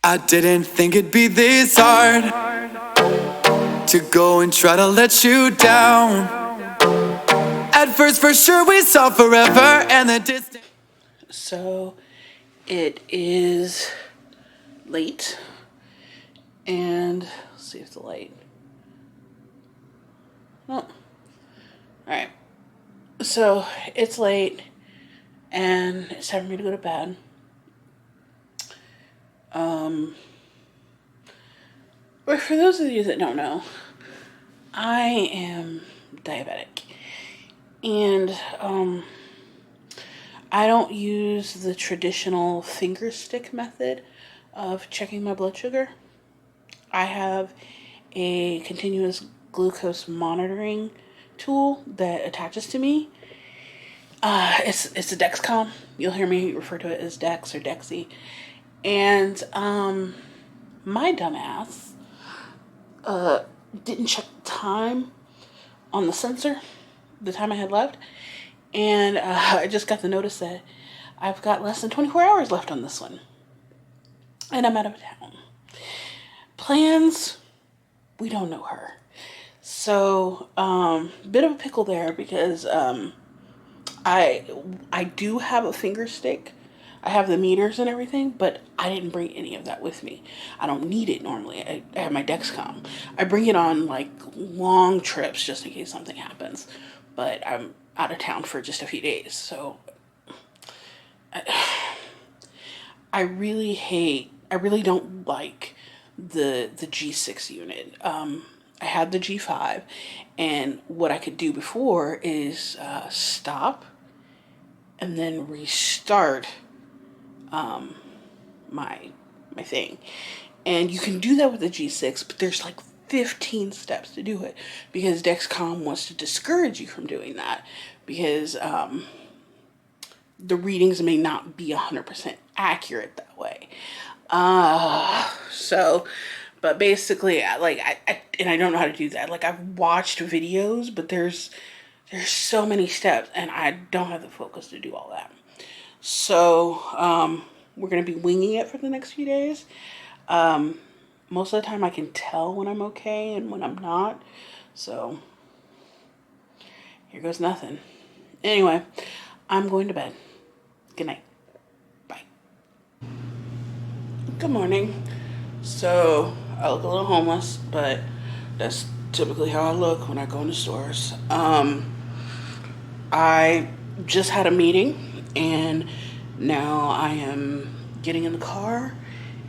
I didn't think it'd be this hard to go and try to let you down. At first, for sure, we saw forever and the distance. So it is late, and let's see if the light. Oh, all right. So it's late, and it's time for me to go to bed. But for those of you that don't know, I am diabetic, and I don't use the traditional finger stick method of checking my blood sugar. I have a continuous glucose monitoring tool that attaches to me. It's a Dexcom. You'll hear me refer to it as Dex or Dexy. And my dumbass didn't check the time on the sensor, the time I had left, and I just got the notice that I've got less than 24 hours left on this one, and I'm out of town. Plans, we don't know her, so bit of a pickle there because I do have a finger stick. I have the meters and everything, but I didn't bring any of that with me. I don't need it normally. I have my Dexcom. I bring it on like long trips just in case something happens, but I'm out of town for just a few days. So I really don't like the G6 unit. I had the G5, and what I could do before is stop and then restart my thing. And you can do that with the G6, but there's like 15 steps to do it because Dexcom wants to discourage you from doing that because the readings may not be 100% accurate that way. But basically, and I don't know how to do that. Like, I've watched videos, but there's so many steps, and I don't have the focus to do all that. So, we're going to be winging it for the next few days. Most of the time I can tell when I'm okay and when I'm not. So, here goes nothing. Anyway, I'm going to bed. Good night. Bye. Good morning. So, I look a little homeless, but that's typically how I look when I go into stores. I just had a meeting, and now I am getting in the car,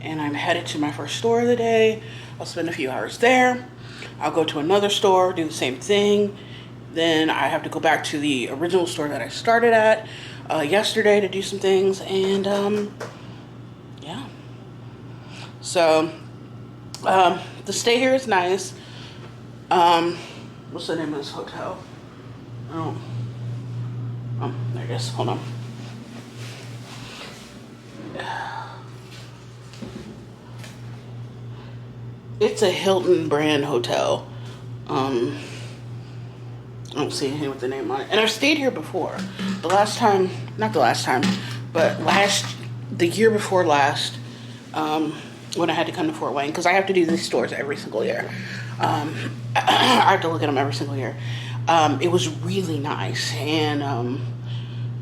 and I'm headed to my first store of the day. I'll spend a few hours there. I'll go to another store, do the same thing. Then I have to go back to the original store that I started at yesterday to do some things, and yeah. So the stay here is nice. What's the name of this hotel? Oh, there it is. Hold on. It's a Hilton brand hotel. I don't see anything with the name on it. And I've stayed here before. Not the last time, but the year before last, when I had to come to Fort Wayne, because I have to do these stores every single year. I have to look at them every single year. It was really nice, and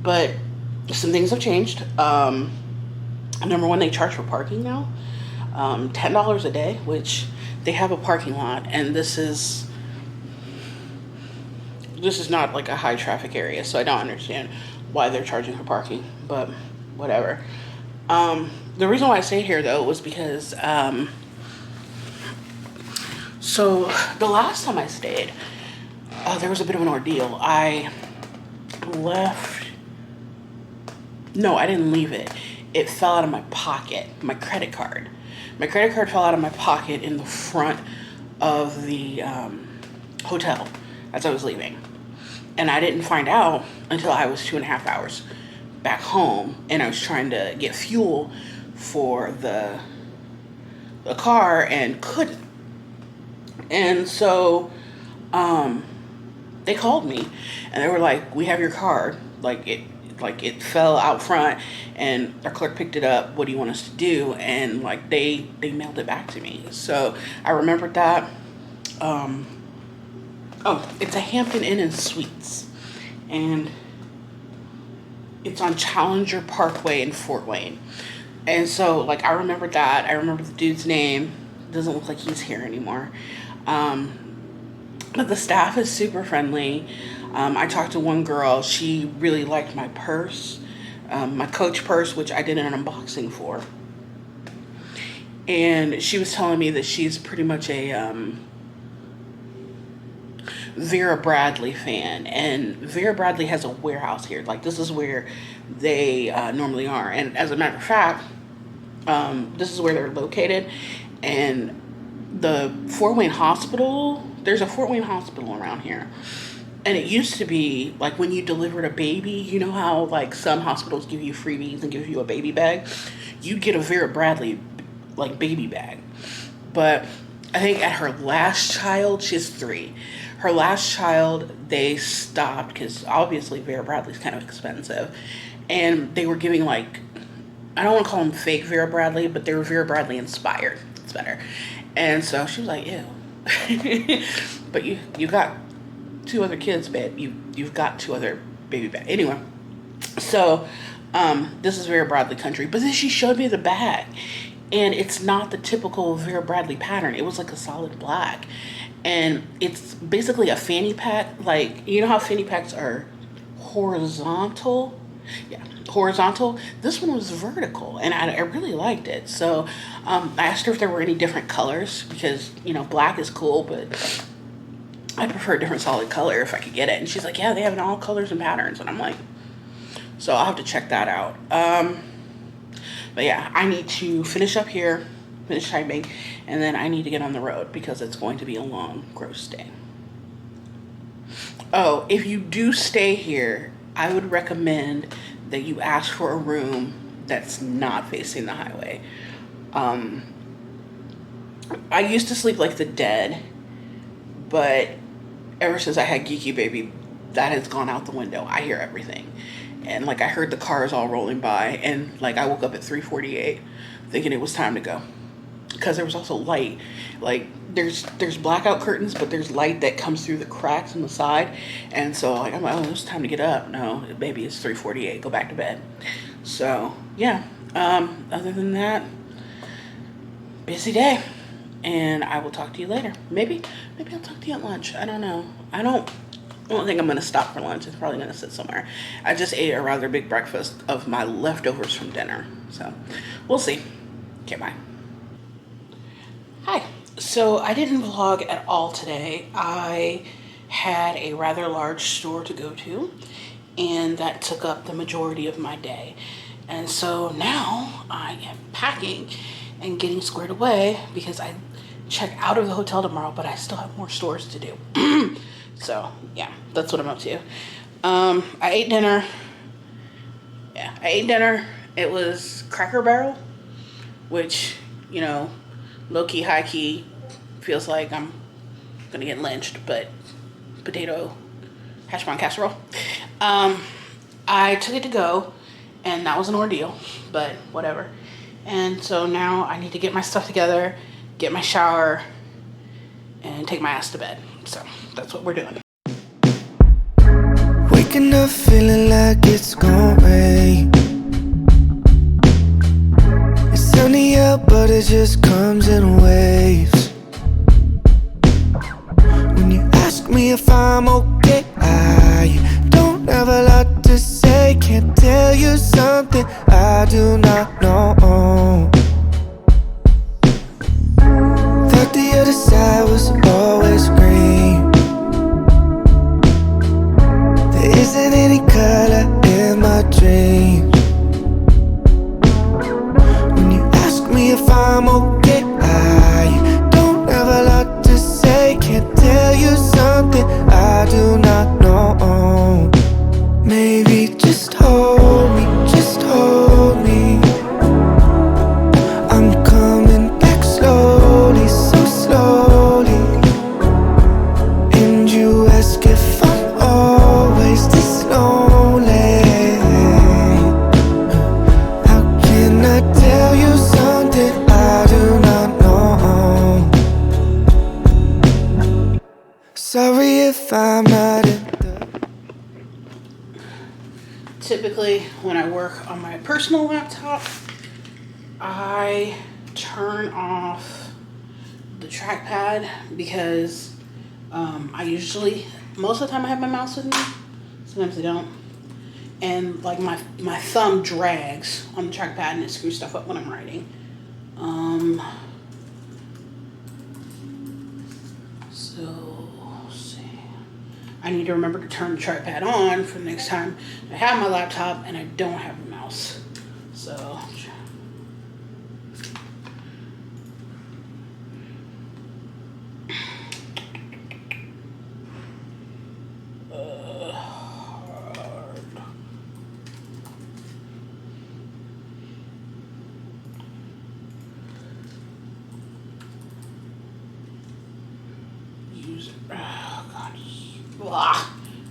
but some things have changed. Number one, they charge for parking now. $10 a day, which they have a parking lot, and this is not like a high traffic area, so I don't understand why they're charging for parking, but whatever. The reason why I stayed here though was because so the last time I stayed, there was a bit of an ordeal. I didn't leave it. It fell out of my pocket, my credit card. My credit card fell out of my pocket in the front of the hotel as I was leaving. And I didn't find out until I was 2.5 hours back home, and I was trying to get fuel for the car and couldn't. And so they called me, and they were like, "We have your card. Like, it fell out front, and our clerk picked it up. What do you want us to do? And like they mailed it back to me. So I remembered that. Oh, it's a Hampton Inn and Suites, and it's on Challenger Parkway in Fort Wayne. And so, like, I remember that. I remember the dude's name. Doesn't look like he's here anymore. But the staff is super friendly. I talked to one girl. She really liked my purse, my Coach purse, which I did an unboxing for. And she was telling me that she's pretty much a Vera Bradley fan. And Vera Bradley has a warehouse here. Like, this is where they normally are. And as a matter of fact, this is where they're located. And the Fort Wayne Hospital, there's a Fort Wayne Hospital around here. And it used to be, like, when you delivered a baby, you know how, like, some hospitals give you freebies and give you a baby bag? You'd get a Vera Bradley, like, baby bag. But I think at her last child, she has 3. Her last child, they stopped because obviously Vera Bradley's kind of expensive. And they were giving, like, I don't want to call them fake Vera Bradley, but they were Vera Bradley inspired. It's better. And so she was like, ew. But you got 2 other kids, babe. You've got 2 other baby bags. Anyway, so this is Vera Bradley country. But then she showed me the bag. And it's not the typical Vera Bradley pattern. It was like a solid black. And it's basically a fanny pack. Like, you know how fanny packs are horizontal? Yeah, horizontal. This one was vertical, and I really liked it. So I asked her if there were any different colors, because, you know, black is cool, but I prefer a different solid color if I could get it. And she's like, yeah, they have it in all colors and patterns. And I'm like, so I'll have to check that out. But yeah, I need to finish up here, finish typing, and then I need to get on the road because it's going to be a long, gross day. Oh, if you do stay here, I would recommend that you ask for a room that's not facing the highway. I used to sleep like the dead, but ever since I had Geeky baby, that has gone out the window. I hear everything. And like, I heard the cars all rolling by, and like, I woke up at 3:48 thinking it was time to go. Because there was also light. Like, there's blackout curtains, but there's light that comes through the cracks on the side. And so like, I'm like, oh, it's time to get up. No, baby, it's 3:48. Go back to bed. So yeah. Other than that, busy day. And I will talk to you later. Maybe I'll talk to you at lunch. I don't know. I don't think I'm going to stop for lunch. It's probably going to sit somewhere. I just ate a rather big breakfast of my leftovers from dinner. So we'll see. Okay, bye. Hi. So I didn't vlog at all today. I had a rather large store to go to, and that took up the majority of my day. And so now I am packing and getting squared away because I check out of the hotel tomorrow, but I still have more stores to do. So yeah, that's what I'm up to. I ate dinner. Yeah, I ate dinner. It was Cracker Barrel, which, you know, low-key, high-key, feels like I'm gonna get lynched, but potato hash brown casserole. I took it to go, and that was an ordeal, but whatever. And so now I need to get my stuff together, get my shower, and take my ass to bed. So that's what we're doing. Waking up feeling like it's gonna rain. It's sunny out, but it just comes in waves. When you ask me if I'm okay, I don't have a lot to say. Can't tell you something I do not know. Thought the other side was always green. There isn't any color in my dreams. When you ask me if I'm okay, I don't have a lot to say. Can't tell you something I do not know. Maybe just hold me, just hold me. I'm coming back slowly, so slowly. And you ask if I'm always this lonely. I'm not in the... Typically, when I work on my personal laptop, I turn off the trackpad because I usually, most of the time I have my mouse with me. Sometimes I don't. And like my thumb drags on the trackpad and it screws stuff up when I'm writing. So, let's see. I need to remember to turn the trackpad on for the next time I have my laptop and I don't have a mouse. So,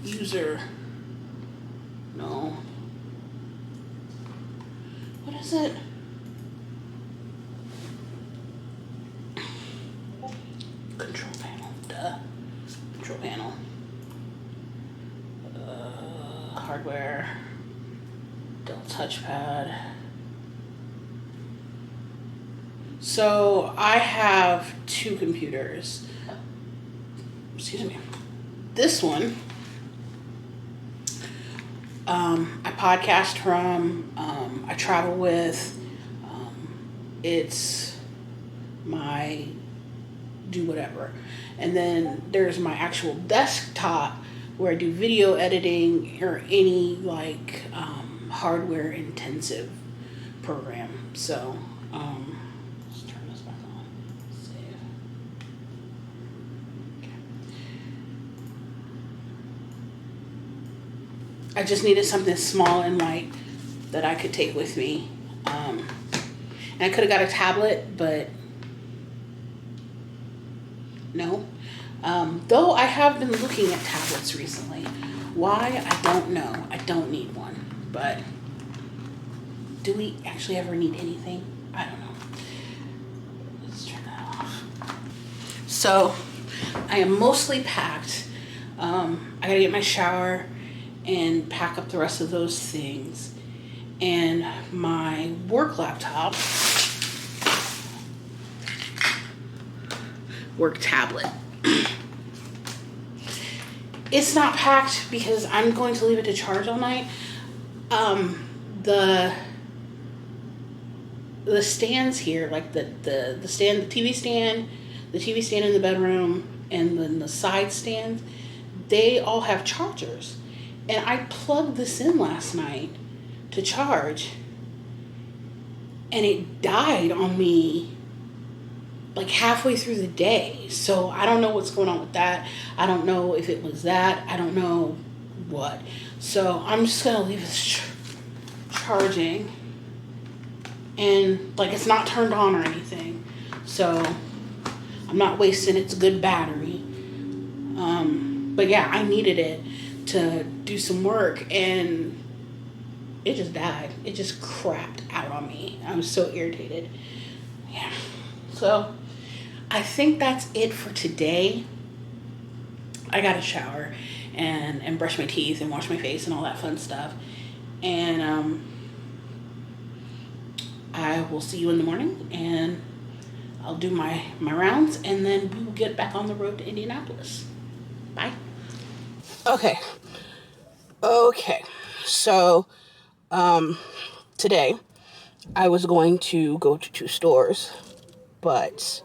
user. No. What is it? Control panel. Duh. Control panel. Hardware. Dell touchpad. So I have two computers. Excuse me. This one, I podcast from, I travel with, it's my do whatever. And then there's my actual desktop where I do video editing or any like hardware intensive program. So, let's turn this back on. Save. I just needed something small and light that I could take with me. And I could have got a tablet, but no. Though I have been looking at tablets recently. Why? I don't know. I don't need one. But do we actually ever need anything? I don't know. Let's turn that off. So, I am mostly packed. I gotta get my shower and pack up the rest of those things. And my work laptop, work tablet. It's not packed because I'm going to leave it to charge all night. The stands here, like the stand, the TV stand in the bedroom, and then the side stands, they all have chargers. And I plugged this in last night to charge, and it died on me like halfway through the day. So I don't know what's going on with that. I don't know if it was that. I don't know what. So I'm just going to leave this charging. And like it's not turned on or anything. So I'm not wasting its good battery. But yeah, I needed it to do some work, and it just died. It just crapped out on me. I was so irritated. Yeah. So I think that's it for today. I got to shower and brush my teeth and wash my face and all that fun stuff. And I will see you in the morning, and I'll do my rounds, and then we will get back on the road to Indianapolis. Bye. Okay. So, today I was going to go to 2 stores, but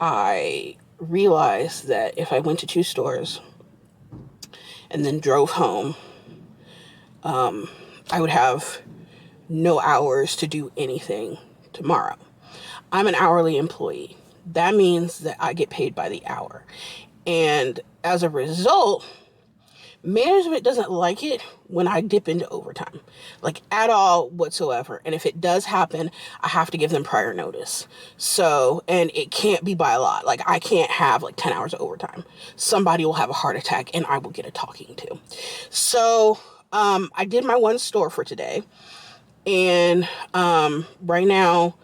I realized that if I went to 2 stores and then drove home, I would have no hours to do anything tomorrow. I'm an hourly employee. That means that I get paid by the hour. And as a result, management doesn't like it when I dip into overtime, like at all whatsoever. And if it does happen, I have to give them prior notice. So, and it can't be by a lot. Like I can't have like 10 hours of overtime. Somebody will have a heart attack and I will get a talking to. So, I did my 1 store for today. And, right now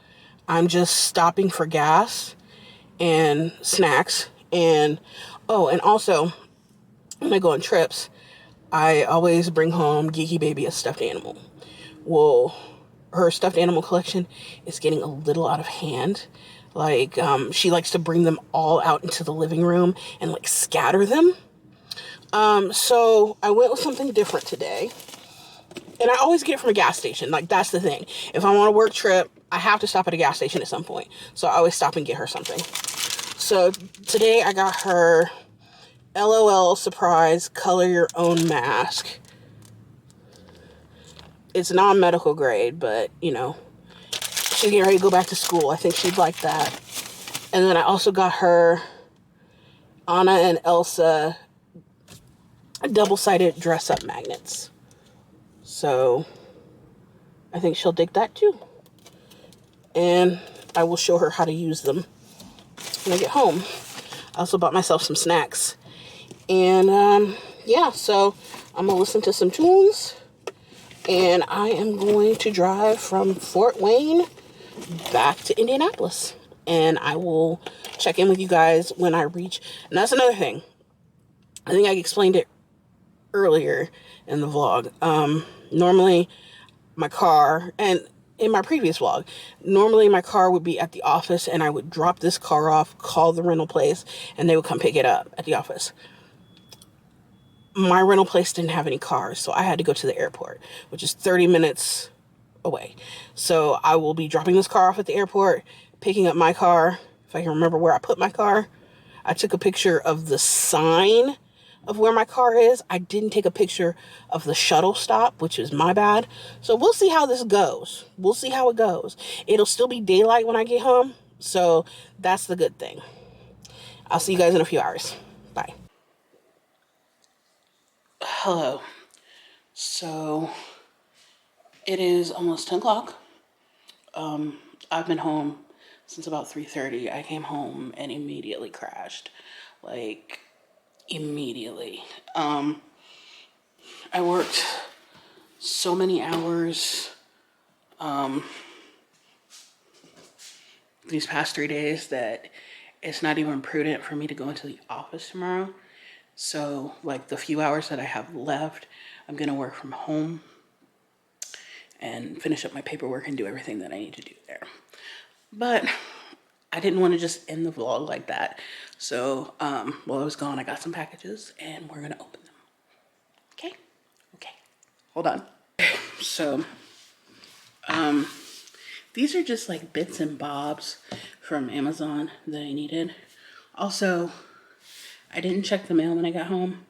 I'm just stopping for gas and snacks. And, oh, and also when I go on trips, I always bring home Geeky Baby a stuffed animal. Well, her stuffed animal collection is getting a little out of hand. Like, she likes to bring them all out into the living room and like scatter them. So I went with something different today. And I always get it from a gas station. Like, that's the thing. If I'm on a work trip, I have to stop at a gas station at some point. So I always stop and get her something. So today I got her LOL Surprise Color Your Own Mask. It's non-medical grade, but, you know, she's getting ready to go back to school. I think she'd like that. And then I also got her Anna and Elsa double-sided dress-up magnets. So I think she'll dig that too. And I will show her how to use them when I get home. I also bought myself some snacks. And yeah, so I'm going to listen to some tunes. And I am going to drive from Fort Wayne back to Indianapolis. And I will check in with you guys when I reach. And that's another thing. I think I explained it earlier in the vlog. Normally my car, and in my previous vlog, normally my car would be at the office and I would drop this car off, call the rental place, and they would come pick it up at the office. My rental place didn't have any cars, so I had to go to the airport, which is 30 minutes away. So I will be dropping this car off at the airport, picking up my car, if I can remember where I put my car. I took a picture of the sign of where my car is. I didn't take a picture of the shuttle stop, which is my bad. So we'll see how this goes. We'll see how it goes. It'll still be daylight when I get home, so that's the good thing. I'll see you guys in a few hours. Bye. Hello. So it is almost 10 o'clock. I've been home since about 3:30. I came home and immediately crashed. Like, immediately. I worked so many hours these past 3 days that it's not even prudent for me to go into the office tomorrow. So, like, the few hours that I have left, I'm gonna work from home and finish up my paperwork and do everything that I need to do there. But I didn't want to just end the vlog like that. So while I was gone, I got some packages and we're gonna open them. Okay? Okay. Hold on. So these are just like bits and bobs from Amazon that I needed. Also, I didn't check the mail when I got home,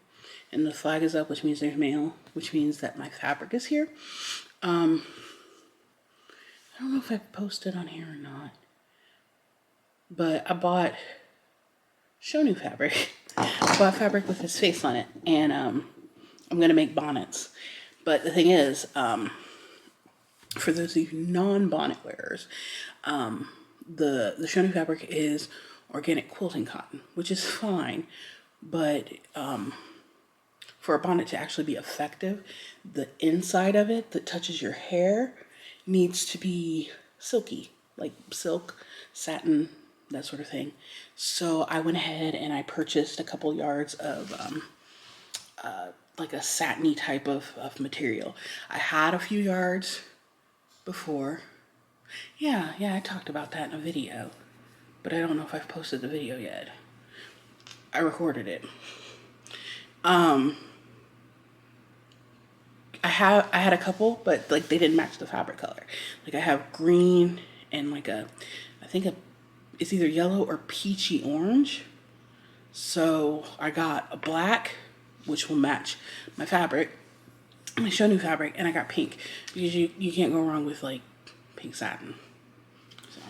and the flag is up, which means there's mail, which means that my fabric is here. I don't know if I posted on here or not, but I bought Shonu fabric. I bought fabric with his face on it, and I'm gonna make bonnets. But the thing is, for those of you non-bonnet wearers, the Shonu fabric is organic quilting cotton, which is fine, but for a bonnet to actually be effective, the inside of it that touches your hair needs to be silky, like silk, satin, that sort of thing. So I went ahead and I purchased a couple yards of like a satiny type of material. I had a few yards before. Yeah, I talked about that in a video, but I don't know if I've posted the video yet. I recorded it. I had a couple, but like they didn't match the fabric color. Like I have green and like I think it's either yellow or peachy orange. So I got a black, which will match my fabric, my Shonu fabric, and I got pink because you can't go wrong with like pink satin. So,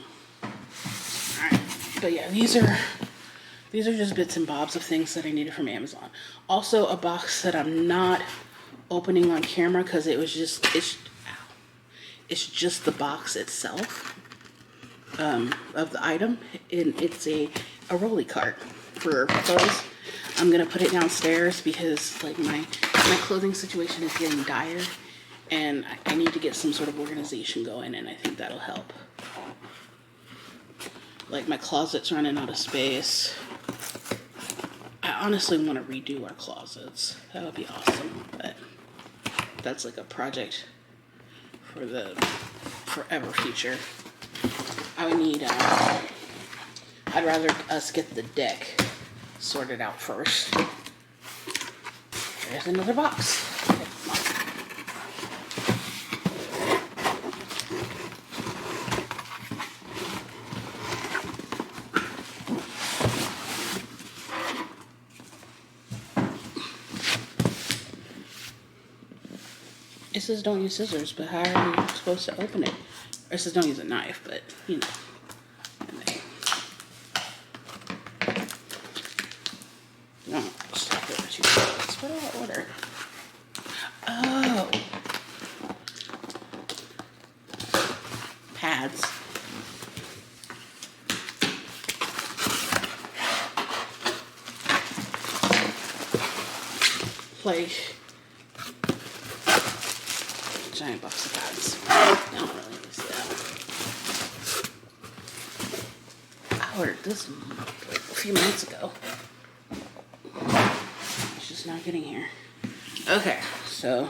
all right, but yeah, these are just bits and bobs of things that I needed from Amazon. Also, a box that I'm not opening on camera because it's just the box itself of the item, and it's a rolly cart for clothes. I'm gonna put it downstairs because like my clothing situation is getting dire, and I need to get some sort of organization going, and I think that'll help. Like my closet's running out of space. I honestly want to redo our closets. That would be awesome. But that's like a project for the forever future. I would need, I'd rather us get the deck sorted out first. There's another box. It says don't use scissors, but how are you supposed to open it? Or it says don't use a knife, but you know. No, stop it. What did I order? Oh. Pads. Like giant box of pads. No, I don't really see that. I ordered this like a few minutes ago. It's just not getting here. Okay, so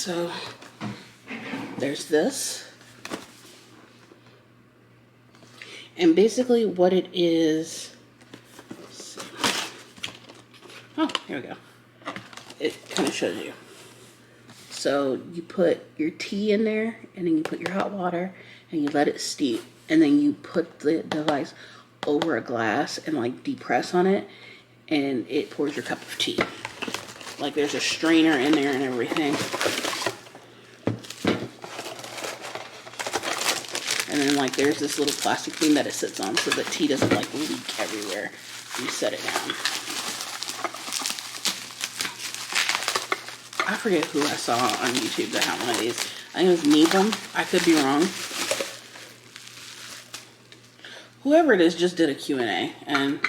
So there's this, and basically what it is, oh, here we go. It kind of shows you. So you put your tea in there, and then you put your hot water, and you let it steep, and then you put the device over a glass and like depress on it, and it pours your cup of tea. Like there's a strainer in there and everything. And then like there's this little plastic thing that it sits on so the tea doesn't like leak everywhere. You set it down. I forget who I saw on YouTube that had one of these. I think it was Needham. I could be wrong. Whoever it is just did a Q&A, and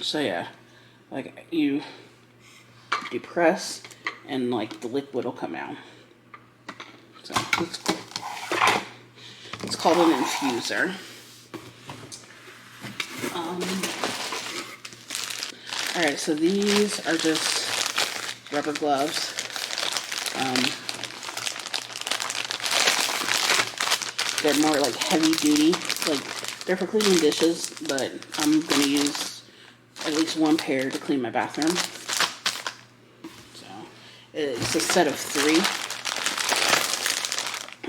so yeah, like you depress and like the liquid will come out. So it's called an infuser. Alright, so these are just rubber gloves. They're more like heavy duty. Like they're for cleaning dishes, but I'm gonna use at least one pair to clean my bathroom. So it's a set of 3.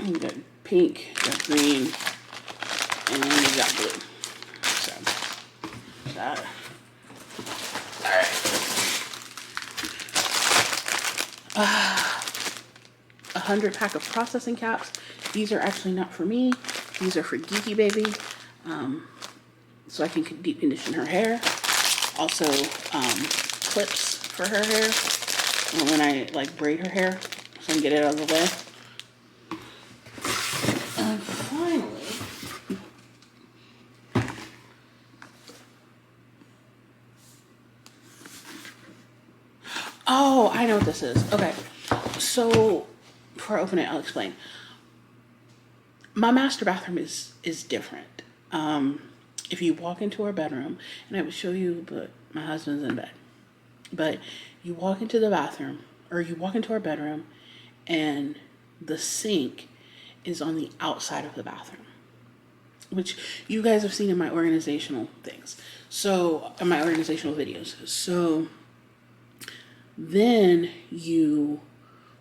You got pink, you got green, and then you got blue. So that. Alright. 100 pack of processing caps. These are actually not for me. These are for Geeky Baby. So I can deep condition her hair. Also, clips for her hair. When I like braid her hair, so I can get it out of the way. And finally, oh, I know what this is. Okay, so before I open it, I'll explain. My master bathroom is different. If you walk into our bedroom, and I would show you, but my husband's in bed. But you walk into the bathroom, or you walk into our bedroom, and the sink is on the outside of the bathroom, which you guys have seen in my organizational things. So, in my organizational videos. So, then you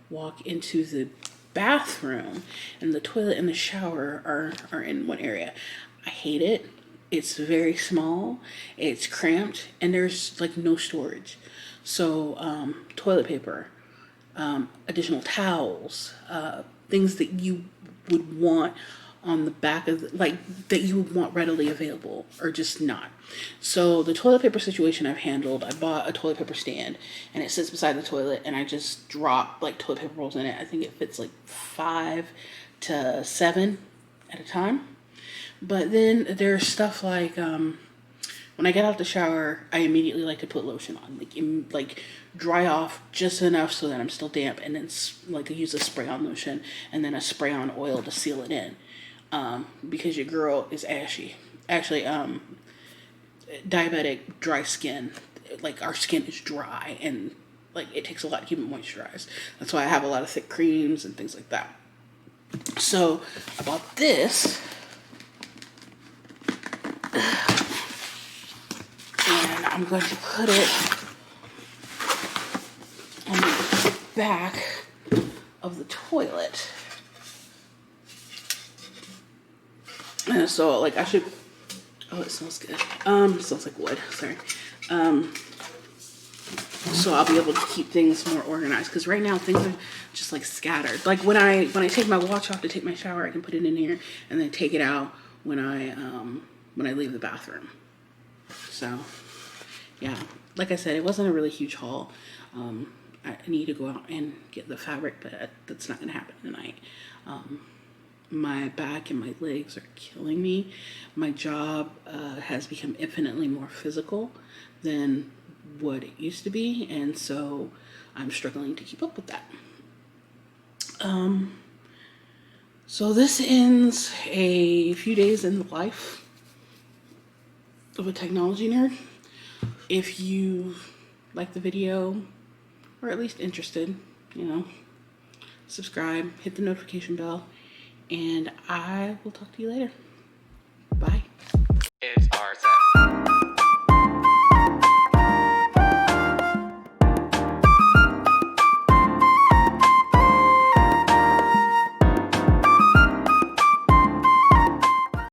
walk into the bathroom, and the toilet and the shower are in one area. I hate it. It's very small, it's cramped, and there's like no storage. So toilet paper, additional towels, things that you would want on the back of that you would want readily available or just not. So the toilet paper situation I've handled. I bought a toilet paper stand and it sits beside the toilet, and I just drop like toilet paper rolls in it. I think it fits like 5 to 7 at a time. But then there's stuff like when I get out the shower, I immediately like to put lotion on, like dry off just enough so that I'm still damp, and then like I use a spray on lotion and then a spray on oil to seal it in, because your girl is ashy. Actually, diabetic, dry skin, like our skin is dry and like it takes a lot to keep it moisturized. That's why I have a lot of thick creams and things like that. So I bought this. And I'm going to put it on the back of the toilet. And so, like, I should... Oh, it smells good. It smells like wood. Sorry. So I'll be able to keep things more organized. Because right now, things are just, like, scattered. Like, when I take my watch off to take my shower, I can put it in here. And then take it out when I leave the bathroom. So, yeah, like I said, it wasn't a really huge haul. I need to go out and get the fabric, but that's not going to happen tonight. My back and my legs are killing me. My job has become infinitely more physical than what it used to be, and so I'm struggling to keep up with that. So this ends a few days in the life of a technology nerd. If you like the video, or at least interested, subscribe, hit the notification bell, and I will talk to you later. Bye.